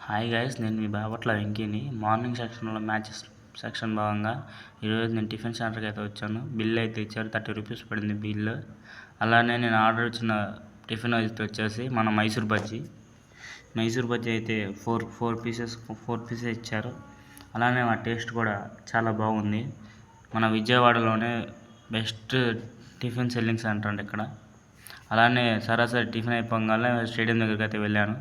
Hi guys, నేను మీ Bapatla వెంకీని. Morning సెక్షన్లో matches section భాగంగా ఈరోజు నేను టిఫిన్ సెంటర్కి అయితే వచ్చాను. బిల్ అయితే ఇచ్చారు, 30 రూపీస్ పడింది బిల్. అలానే నేను ఆర్డర్ ఇచ్చిన టిఫిన్ అయితే వచ్చేసి మన మైసూర్ బజ్జీ అయితే ఫోర్ పీసెస్ ఇచ్చారు. అలానే మా టేస్ట్ కూడా చాలా బాగుంది. మన విజయవాడలోనే బెస్ట్ టిఫిన్ సెల్లింగ్ సెంటర్ అండి ఇక్కడ. అలానే సరాసరి టీఫిన్ అయిపోగానే స్టేడియం దగ్గరికి అయితే వెళ్ళాను.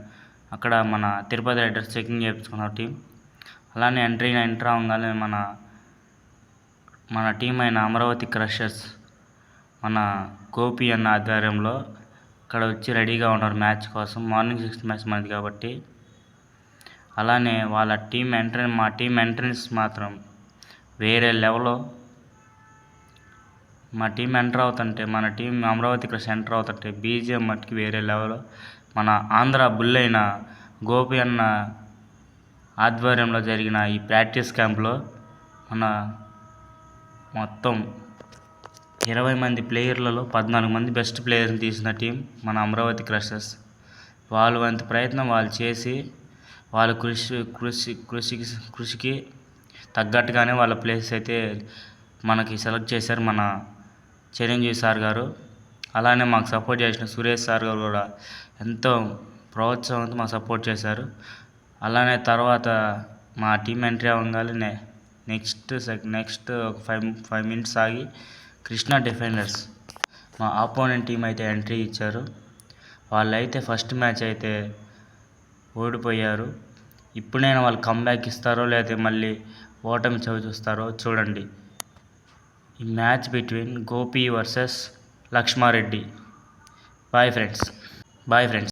అక్కడ మన తిరుపతి రైడర్స్ చెకింగ్ చేయించుకున్న టీం. అలానే ఎంటర్ అవ్వగానే మన టీం అయిన అమరావతి క్రషర్స్ మన గోపి అన్న ఆధ్వర్యంలో ఇక్కడ వచ్చి రెడీగా ఉన్నారు మ్యాచ్ కోసం. మార్నింగ్ 6 మ్యాచ్ మనది కాబట్టి. అలానే మా టీం ఎంట్రన్స్ మాత్రం వేరే లెవెల్లో. మా టీం మన టీం అమరావతి క్రష్ ఎంటర్ అవుతుంటే బీజిఎం మట్టుకి వేరే లెవెల్. మన ఆంధ్ర బుల్ అయిన గోపి అన్న ఆధ్వర్యంలో జరిగిన ఈ ప్రాక్టీస్ క్యాంప్లో మన మొత్తం 20 మంది ప్లేయర్లలో 14 మంది బెస్ట్ ప్లేయర్ని తీసిన టీం మన అమరావతి క్రషర్స్. వాళ్ళ వంతు ప్రయత్నం వాళ్ళు చేసి వాళ్ళ కృషికి తగ్గట్టుగానే వాళ్ళ ప్లేస్ అయితే మనకి సెలెక్ట్ చేశారు మన చిరంజీవి సార్ గారు. అలానే మాకు సపోర్ట్ చేసిన సురేష్ సార్ గారు కూడా ఎంతో ప్రోత్సాహంతో మాకు సపోర్ట్ చేశారు. అలానే తర్వాత మా టీం ఎంట్రీ అవ్వగానే నెక్స్ట్ ఒక 5 మినిట్స్ ఆగి కృష్ణా డిఫెండర్స్ మా ఆపోనెంట్ టీం అయితే ఎంట్రీ ఇచ్చారు. వాళ్ళైతే ఫస్ట్ మ్యాచ్ అయితే ఓడిపోయారు. ఇప్పుడైనా వాళ్ళు కమ్బ్యాక్ ఇస్తారో లేకపోతే మళ్ళీ ఓటమి చవిచూస్తారో చూడండి. ఈ match between Gopi versus Lakshma Reddy. Bye friends.